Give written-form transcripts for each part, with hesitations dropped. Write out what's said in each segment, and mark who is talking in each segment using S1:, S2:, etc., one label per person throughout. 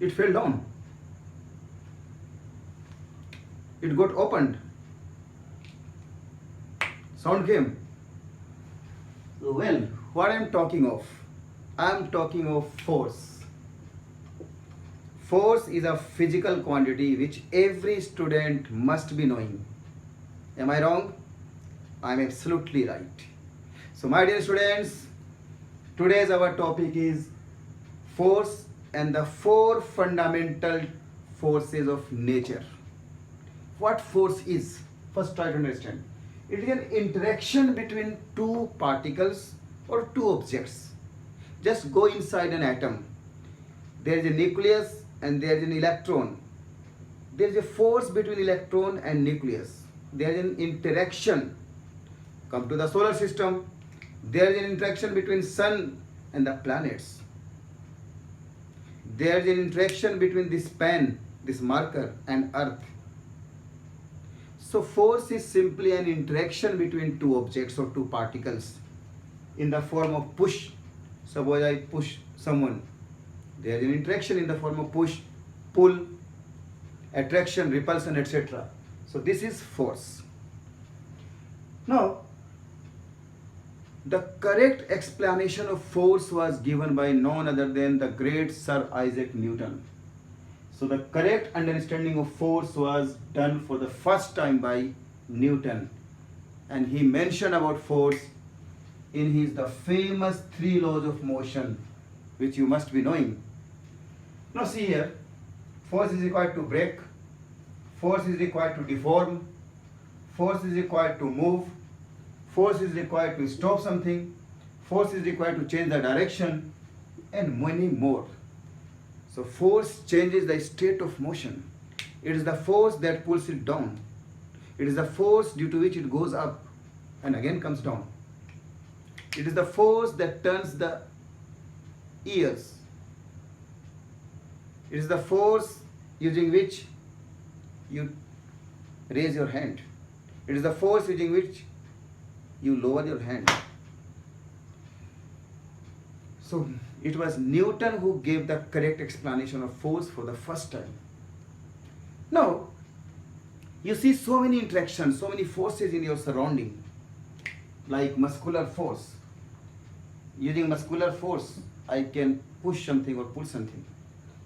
S1: It fell down. It got opened. Sound came. Well, what I am talking of? I am talking of force. Force is a physical quantity which every student must be knowing. Am I wrong? I am absolutely right. So, my dear students, today's our topic is force and the four fundamental forces of nature. What force is? First, try to understand. It is an interaction between two particles or two objects. Just go inside an atom. There is a nucleus and there is an electron. There is a force between electron and nucleus. There is an interaction. Come to the solar system. There is an interaction between sun and the planets. There is an interaction between this pen, this marker, and earth. So force is simply an interaction between two objects or two particles in the form of push. Suppose I push someone. There is an interaction in the form of push, pull, attraction, repulsion, etc. So this is force. Now, the correct explanation of force was given by none other than the great Sir Isaac Newton. So the correct understanding of force was done for the first time by Newton, and he mentioned about force in his the famous three laws of motion, which you must be knowing. Now see here, force is required to break, force is required to deform, force is required to move, force is required to stop something, force is required to change the direction, and many more. So force changes the state of motion. It is the force that pulls it down. It is the force due to which it goes up and again comes down. It is the force that turns the ears. It is the force using which you raise your hand. It is the force using which you lower your hand. So it was Newton who gave the correct explanation of force for the first time. Now, you see so many interactions, so many forces in your surrounding, like muscular force. Using muscular force, I can push something or pull something.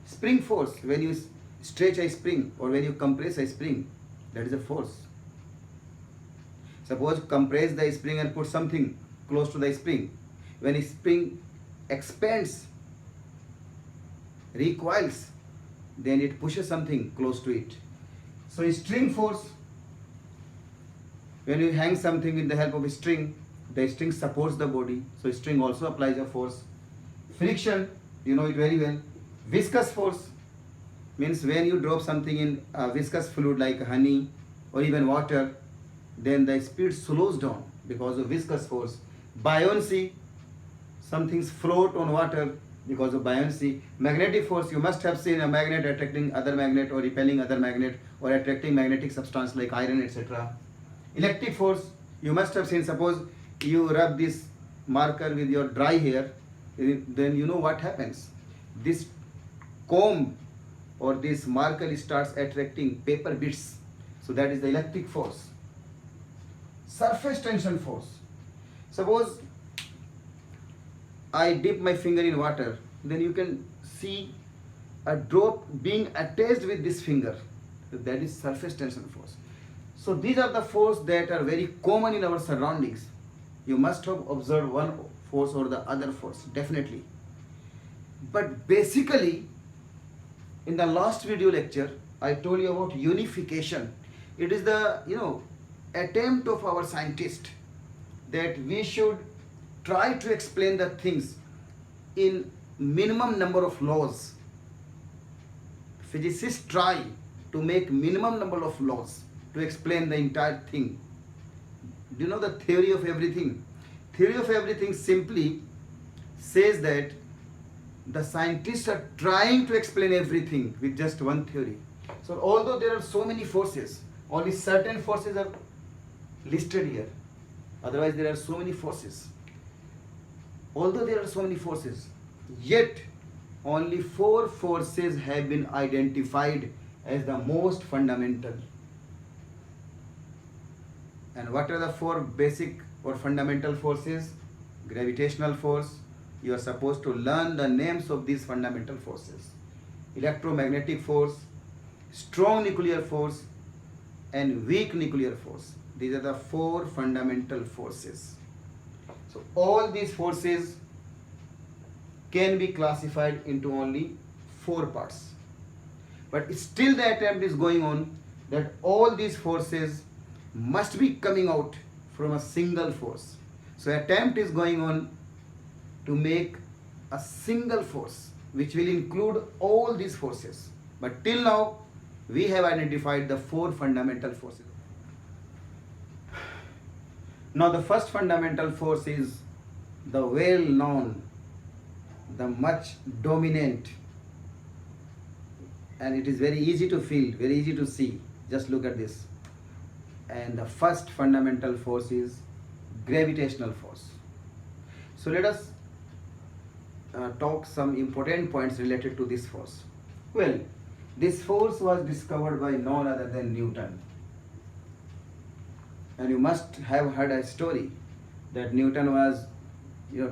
S1: Spring force, when you stretch a spring or when you compress a spring, that is a force. Suppose compress the spring and put something close to the spring. When a spring expands, recoils, then it pushes something close to it. So string force, when you hang something with the help of a string, the string supports the body, so string also applies a force. Friction, you know it very well. Viscous force means when you drop something in a viscous fluid like honey or even water, then the speed slows down because of viscous force. Buoyancy, some things float on water because of buoyancy. Magnetic force, you must have seen a magnet attracting other magnet or repelling other magnet or attracting magnetic substance like iron, etc. Electric force, you must have seen, suppose you rub this marker with your dry hair, then you know what happens. This comb or this marker starts attracting paper bits. So that is the electric force. Surface tension force. Suppose I dip my finger in water, then you can see a drop being attached with this finger. That is surface tension force. So these are the forces that are very common in our surroundings. You must have observed one force or the other force, definitely. But basically, in the last video lecture, I told you about unification. It is the, attempt of our scientist that we should try to explain the things in minimum number of laws. Physicists try to make minimum number of laws to explain the entire thing. Do you know the theory of everything? Theory of everything simply says that the scientists are trying to explain everything with just one theory. So although there are so many forces, only certain forces are listed here. Otherwise there are so many forces. Although there are so many forces, yet only four forces have been identified as the most fundamental. And what are the four basic or fundamental forces? Gravitational force. You are supposed to learn the names of these fundamental forces. Electromagnetic force, strong nuclear force, and weak nuclear force. These are the four fundamental forces. So all these forces can be classified into only four parts. But still the attempt is going on that all these forces must be coming out from a single force. So attempt is going on to make a single force which will include all these forces. But till now we have identified the four fundamental forces. Now the first fundamental force is the well known, the much dominant, and it is very easy to feel, very easy to see. Just look at this. And the first fundamental force is gravitational force. So let us talk some important points related to this force. Well, this force was discovered by none other than Newton. And you must have heard a story that Newton was,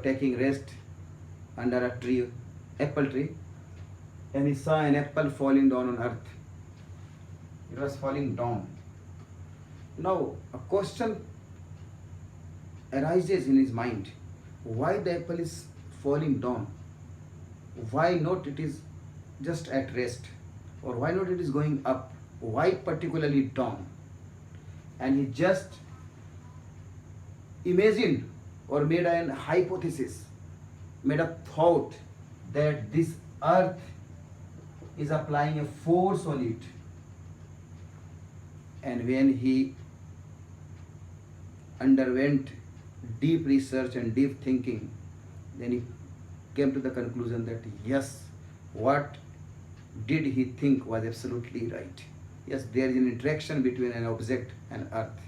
S1: taking rest under a tree, apple tree, and he saw an apple falling down on earth. It was falling down. Now a question arises in his mind: why the apple is falling down? Why not it is just at rest? Or why not it is going up? Why particularly down? And he just imagined or made an hypothesis, made a thought that this earth is applying a force on it. And when he underwent deep research and deep thinking, then he came to the conclusion that yes, what did he think was absolutely right. Yes, there is an interaction between an object and earth.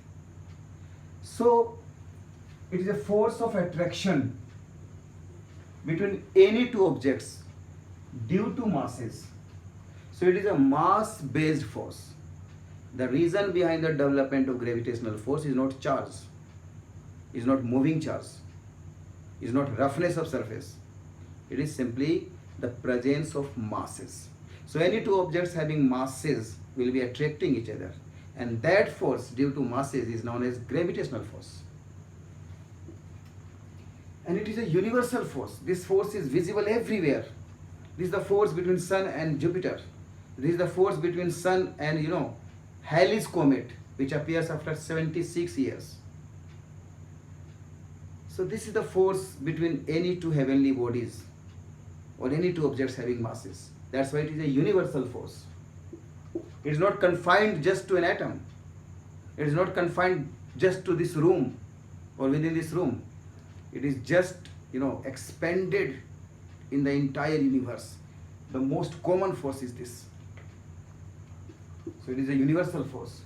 S1: So it is a force of attraction between any two objects due to masses. So it is a mass based force. The reason behind the development of gravitational force is not charge, is not moving charge, is not roughness of surface. It is simply the presence of masses. So any two objects having masses will be attracting each other, and that force due to masses is known as gravitational force. And it is a universal force. This force is visible everywhere. This is the force between Sun and Jupiter. This is the force between Sun and Halley's comet, which appears after 76 years. So this is the force between any two heavenly bodies or any two objects having masses. That's why it is a universal force. It is not confined just to an atom. It is not confined just to this room or within this room. It is just, expanded in the entire universe. The most common force is this. So it is a universal force,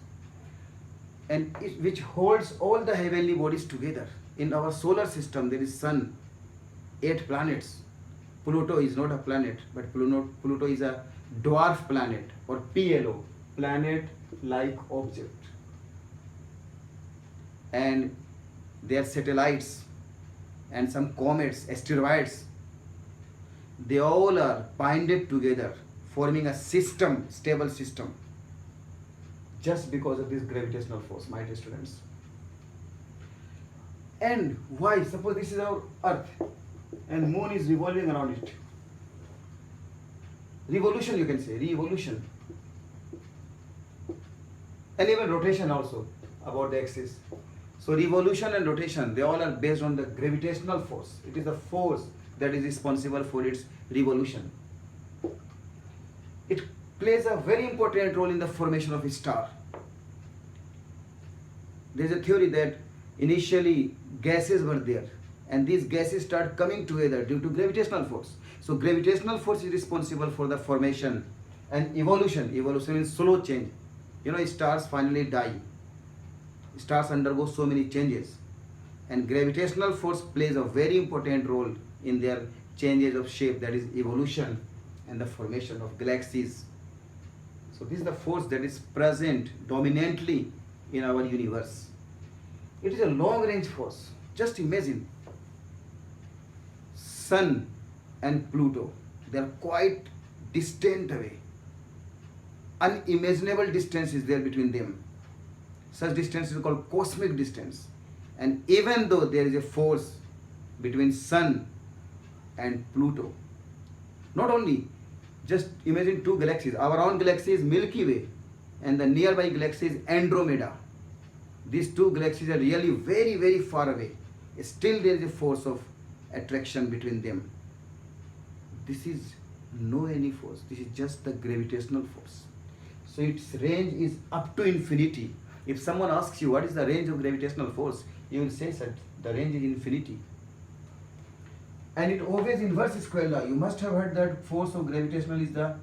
S1: and which holds all the heavenly bodies together. In our solar system, there is Sun, 8 planets. Pluto is not a planet, but Pluto is a dwarf planet, or PLO, planet-like object. And their satellites and some comets, asteroids, they all are binded together, forming a system, stable system, just because of this gravitational force, my dear students. And why? Suppose this is our Earth and Moon is revolving around it. Revolution, you can say, revolution. And even rotation also about the axis. So revolution and rotation, they all are based on the gravitational force. It is the force that is responsible for its revolution. It plays a very important role in the formation of a star. There is a theory that initially gases were there, and these gases start coming together due to gravitational force. So gravitational force is responsible for the formation and evolution. Evolution means slow change. Stars finally die. Stars undergo so many changes, and gravitational force plays a very important role in their changes of shape, that is evolution and the formation of galaxies. So this is the force that is present dominantly in our universe. It is a long range force. Just imagine Sun and Pluto, they are quite distant away. Unimaginable distance is there between them. Such distance is called cosmic distance. And even though there is a force between Sun and Pluto, not only, just imagine two galaxies. Our own galaxy is Milky Way and the nearby galaxy is Andromeda. These two galaxies are really very, very far away. Still there is a force of attraction between them. This is no any force. This is just the gravitational force. So its range is up to infinity. If someone asks you what is the range of gravitational force, you will say that the range is infinity. And it obeys inverse square law. You must have heard that force of gravitational is the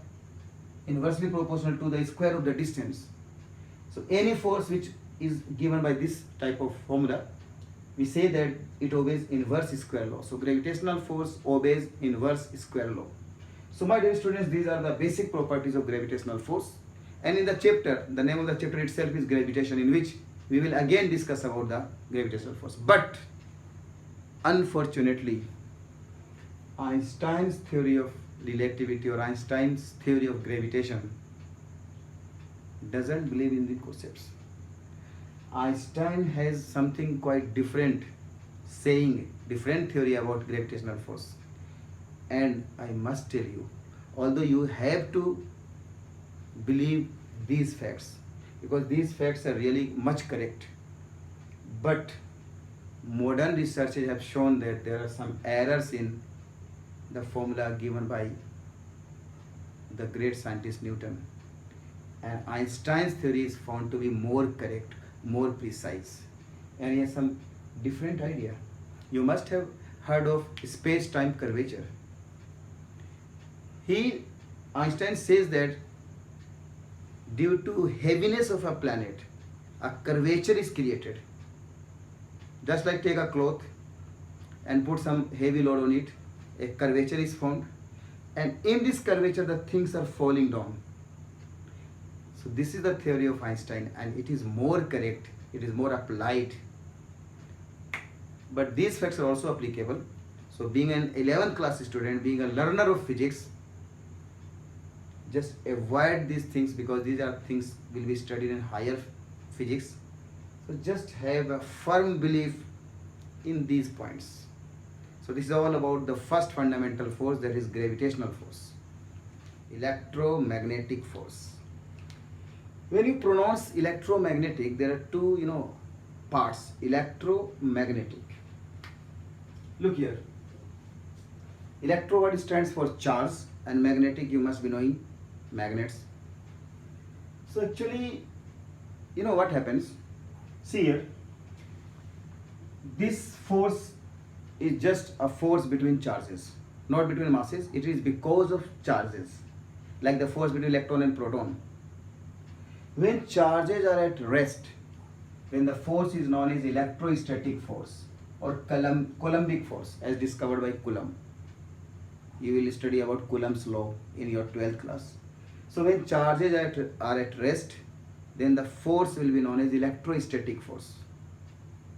S1: inversely proportional to the square of the distance. So any force which is given by this type of formula, we say that it obeys inverse square law. So gravitational force obeys inverse square law. So my dear students, these are the basic properties of gravitational force. And in the chapter, the name of the chapter itself is gravitation, in which we will again discuss about the gravitational force. But unfortunately, Einstein's theory of relativity or Einstein's theory of gravitation doesn't believe in the concepts. Einstein has something quite different, saying different theory about gravitational force. And I must tell you, although you have to believe these facts, because these facts are really much correct, but modern researchers have shown that there are some errors in the formula given by the great scientist Newton, and Einstein's theory is found to be more correct, more precise, and he has some different idea. You must have heard of space-time curvature. Einstein says that due to heaviness of a planet, a curvature is created. Just like take a cloth and put some heavy load on it, a curvature is formed, and in this curvature the things are falling down. So this is the theory of Einstein, and it is more correct, it is more applied. But these facts are also applicable. So being an 11th class student, being a learner of physics, just avoid these things, because these are things will be studied in higher physics. So just have a firm belief in these points. So this is all about the first fundamental force, that is gravitational force. Electromagnetic force. When you pronounce electromagnetic, there are two parts. Electromagnetic. Look here. Electro word stands for charge, and magnetic you must be knowing, magnets. So actually, what happens? See here, this force is just a force between charges, not between masses. It is because of charges, like the force between electron and proton. When charges are at rest, then the force is known as electrostatic force or Coulombic force, as discovered by Coulomb. You will study about Coulomb's law in your 12th class. So when charges are at rest, then the force will be known as electrostatic force,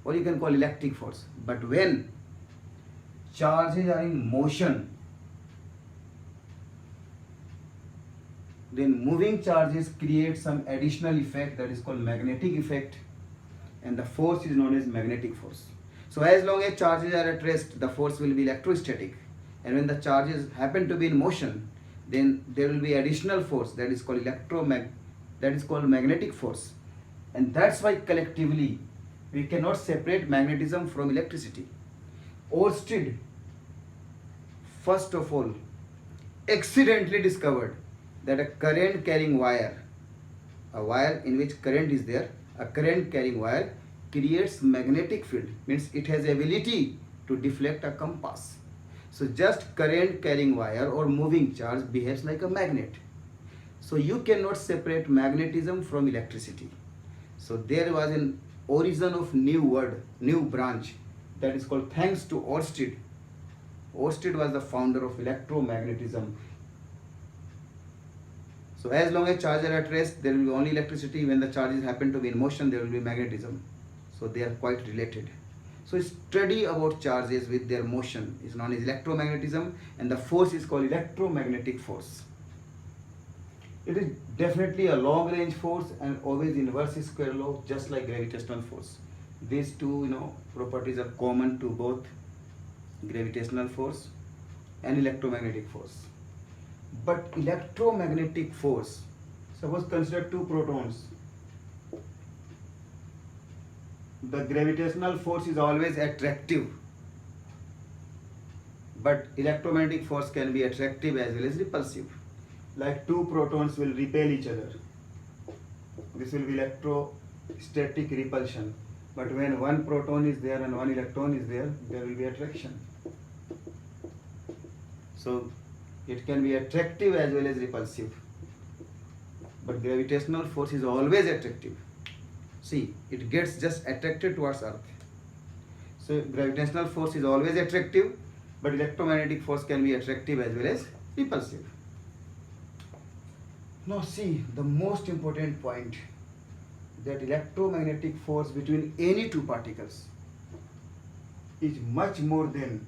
S1: or you can call electric force. But when charges are in motion, then moving charges create some additional effect that is called magnetic effect, and the force is known as magnetic force. So as long as charges are at rest, the force will be electrostatic, and when the charges happen to be in motion, then there will be additional force that is called magnetic force. And that's why collectively we cannot separate magnetism from electricity. Oersted, first of all, accidentally discovered that a current carrying wire, a wire in which current is there, a current carrying wire creates magnetic field, means it has ability to deflect a compass. So just current carrying wire or moving charge behaves like a magnet. So you cannot separate magnetism from electricity. So there was an origin of new branch, that is called, thanks to Oersted. Oersted was the founder of electromagnetism, So as long as charges are at rest, there will be only electricity. When the charges happen to be in motion, there will be magnetism. So they are quite related. So study about charges with their motion is known as electromagnetism, and the force is called electromagnetic force. It is definitely a long range force and always inverse square law, just like gravitational force. These two, properties are common to both gravitational force and electromagnetic force. But electromagnetic force, suppose consider two protons. The gravitational force is always attractive, but electromagnetic force can be attractive as well as repulsive. Like two protons will repel each other. This will be electrostatic repulsion. But when one proton is there and one electron is there, there will be attraction. So it can be attractive as well as repulsive. But gravitational force is always attractive. See, it gets just attracted towards Earth. So gravitational force is always attractive, but electromagnetic force can be attractive as well as repulsive. Now see, the most important point, that electromagnetic force between any two particles is much more than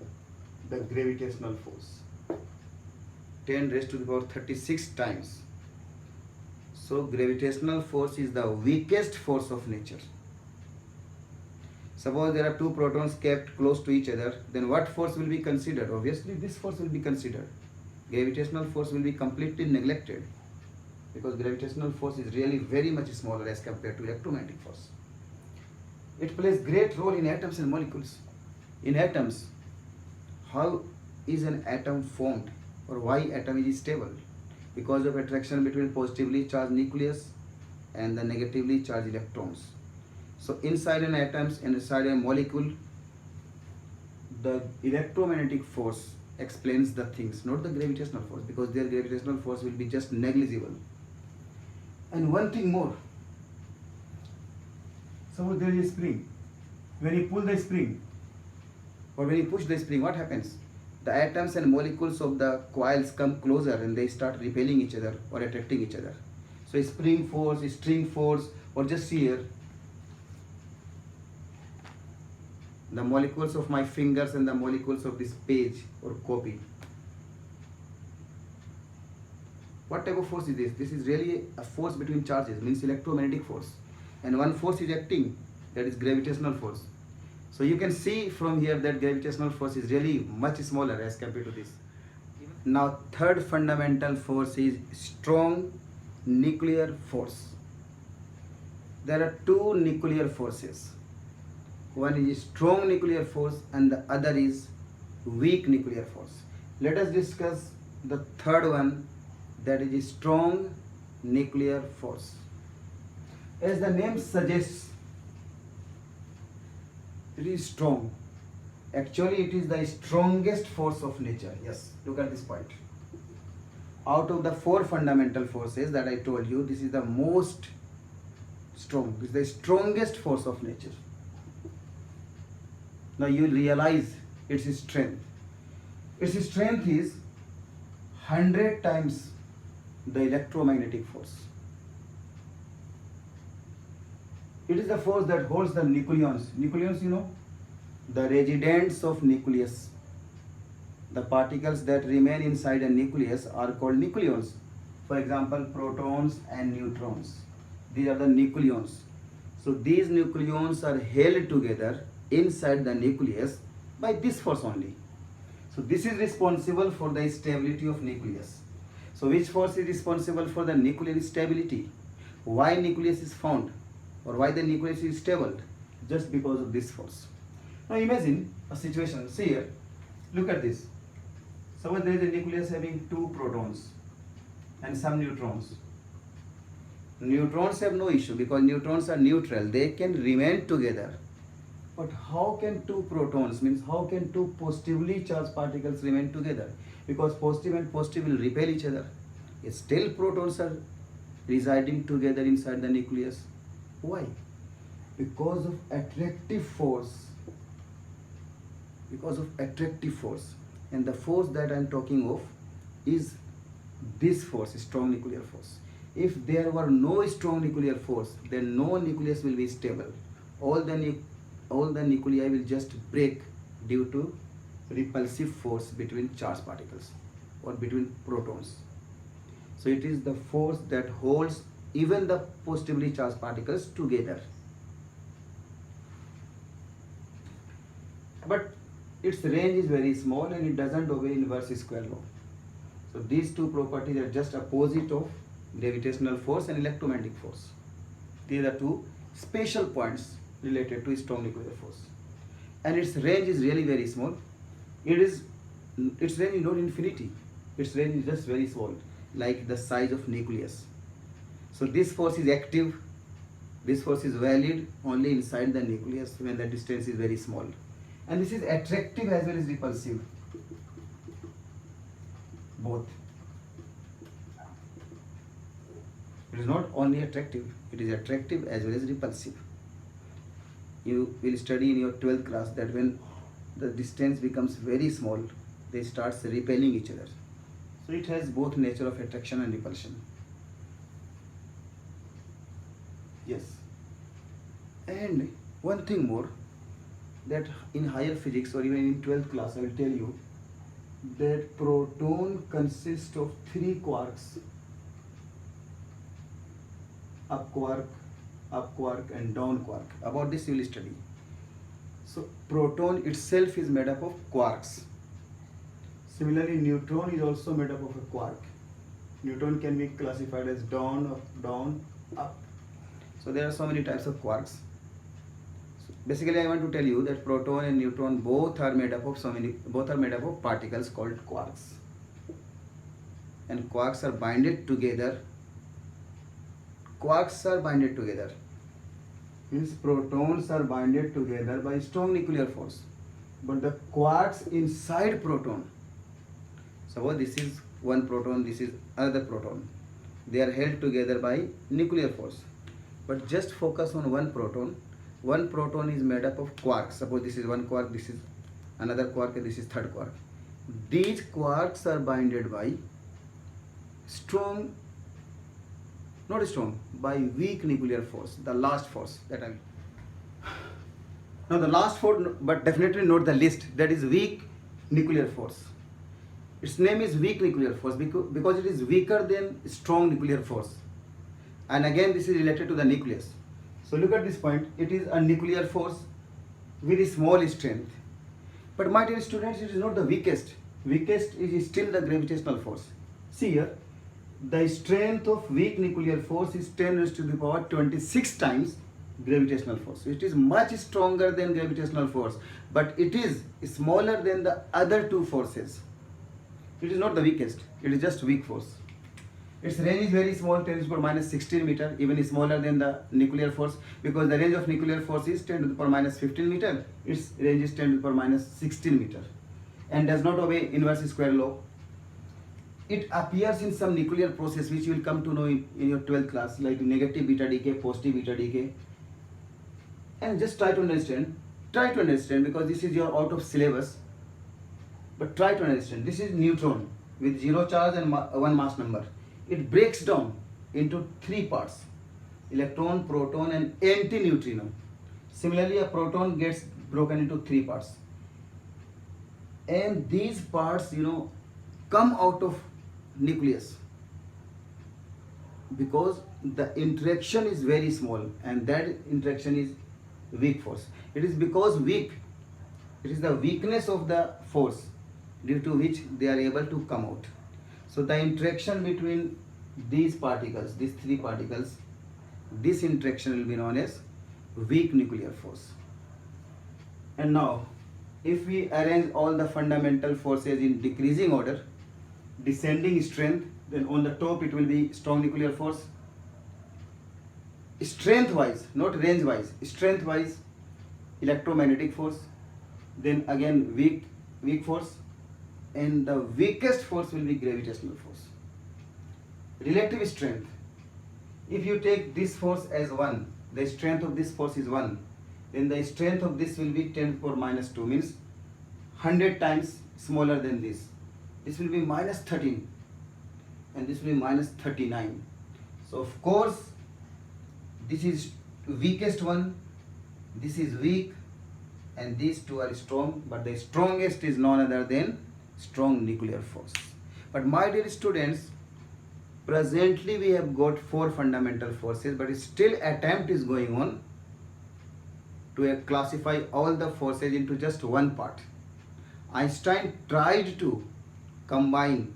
S1: the gravitational force. 10 raised to the power 36 times. So gravitational force is the weakest force of nature. Suppose there are two protons kept close to each other, then what force will be considered? Obviously this force will be considered. Gravitational force will be completely neglected, because gravitational force is really very much smaller as compared to electromagnetic force. It plays great role in atoms and molecules. In atoms, how is an atom formed, or why atom is stable? Because of attraction between positively charged nucleus and the negatively charged electrons. So inside an atom and inside a molecule, the electromagnetic force explains the things, not the gravitational force, because their gravitational force will be just negligible. And one thing more, suppose there is a spring. When you pull the spring, or when you push the spring, what happens? The atoms and molecules of the coils come closer and they start repelling each other or attracting each other. So spring force, string force, or just see here, the molecules of my fingers and the molecules of this page or copy. What type of force is this? This is really a force between charges, means electromagnetic force. And one force is acting, that is gravitational force. So you can see from here that gravitational force is really much smaller as compared to this. Now third fundamental force is strong nuclear force. There are two nuclear forces. One is strong nuclear force and the other is weak nuclear force. Let us discuss the third one, that is strong nuclear force. As the name suggests, it is strong. Actually, it is the strongest force of nature. Yes, look at this point. Out of the four fundamental forces that I told you, this is the most strong. This is the strongest force of nature. Now you will realize its strength. Its strength is 100 times the electromagnetic force. It is the force that holds the nucleons. Nucleons, the residents of nucleus. The particles that remain inside a nucleus are called nucleons. For example, protons and neutrons. These are the nucleons. So these nucleons are held together inside the nucleus by this force only. So this is responsible for the stability of nucleus. So which force is responsible for the nuclear stability? Why nucleus is found, or why the nucleus is stable? Just because of this force. Now imagine a situation. See here, look at this. Suppose there is a nucleus having two protons and some neutrons. Neutrons have no issue because neutrons are neutral. They can remain together. But how can two protons, means how can two positively charged particles remain together? Because positive and positive will repel each other. Still protons are residing together inside the nucleus. Why? Because of attractive force. Because of attractive force. And the force that I am talking of is this force, strong nuclear force. If there were no strong nuclear force, then no nucleus will be stable. All the nuclei will just break due to repulsive force between charged particles or between protons. So it is the force that holds even the positively charged particles together. But its range is very small and it doesn't obey inverse square law. So these two properties are just opposite of gravitational force and electromagnetic force. These are two special points related to strong nuclear force. And its range is really very small. Its range is not infinity. Its range is just very small, like the size of nucleus. So this force is active. This force is valid only inside the nucleus when the distance is very small. And this is attractive as well as repulsive. Both. It is not only attractive, it is attractive as well as repulsive. You will study in your 12th class that when the distance becomes very small, they start repelling each other. So it has both nature of attraction and repulsion. Yes. And one thing more, that in higher physics or even in 12th class I will tell you that proton consists of 3 quarks, up quark and down quark. About this you will study. So proton itself is made up of quarks. Similarly, neutron is also made up of a quark. Neutron can be classified as down, up. So there are so many types of quarks. So basically, I want to tell you that proton and neutron both are made up of particles called quarks. And quarks are binded together. Means protons are binded together by strong nuclear force. But the quarks inside proton, suppose this is one proton, this is another proton, they are held together by nuclear force. But just focus on one proton. One proton is made up of quarks. Suppose this is one quark, this is another quark, and this is third quark. These quarks are binded by by weak nuclear force, the last force that I mean. Now the last force, but definitely not the least, that is weak nuclear force. Its name is weak nuclear force because it is weaker than strong nuclear force. And again, this is related to the nucleus. So look at this point. It is a nuclear force with a small strength. But my dear students, it is not the weakest. Weakest is still the gravitational force. See here, the strength of weak nuclear force is 10 raised to the power 26 times gravitational force. It is much stronger than gravitational force, but it is smaller than the other two forces. It is not the weakest, it is just weak force. Its range is very small, 10 to the power minus 16 meter, even smaller than the nuclear force, because the range of nuclear force is 10 to the power minus 15 meter. Its range is 10 to the power minus 16 meter and does not obey inverse square law. It appears in some nuclear process which you will come to know in your 12th class, like negative beta decay, positive beta decay. And just try to understand because this is your out of syllabus. But try to understand. This is neutron with 0 charge and 1 mass number. It breaks down into 3 parts: electron, proton and antineutrino. Similarly, a proton gets broken into 3 parts. And these parts, come out of nucleus because the interaction is very small, and that interaction is weak force. It is because it is the weakness of the force due to which they are able to come out. So the interaction between these particles, these 3 particles, this interaction will be known as weak nuclear force. And now, if we arrange all the fundamental forces in decreasing order, descending strength, then on the top it will be strong nuclear force. Strength wise, not range wise, strength wise, electromagnetic force, then again weak force, and the weakest force will be gravitational force. Relative strength, if you take this force as 1, the strength of this force is 1, then the strength of this will be 10 to the power minus 2, means 100 times smaller than this. This will be minus 13 and this will be minus 39. So of course this is weakest one, this is weak, and these two are strong, but the strongest is none other than strong nuclear force. But my dear students, presently we have got four fundamental forces, but still attempt is going on to classify all the forces into just one part. Einstein tried to combine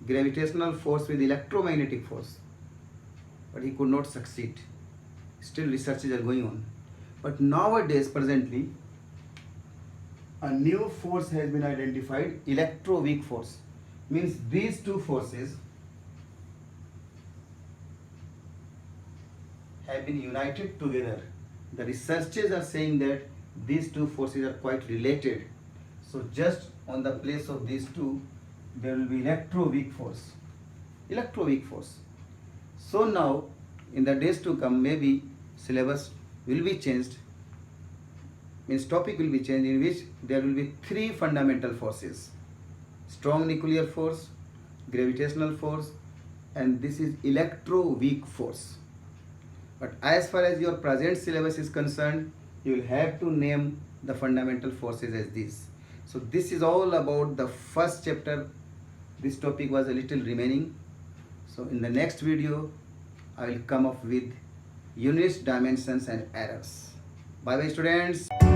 S1: gravitational force with electromagnetic force, but he could not succeed. Still researches are going on. But nowadays, presently, a new force has been identified, electroweak force. Means these two forces have been united together. The researchers are saying that these two forces are quite related. So just on the place of these two, there will be electroweak force. Electroweak force. So now, in the days to come, maybe syllabus will be changed. Means topic will be changed, in which there will be three fundamental forces: strong nuclear force, gravitational force, and this is electroweak force. But as far as your present syllabus is concerned, you will have to name the fundamental forces as these. So this is all about the first chapter. This topic was a little remaining. So in the next video, I will come up with units, dimensions and errors. Bye bye students.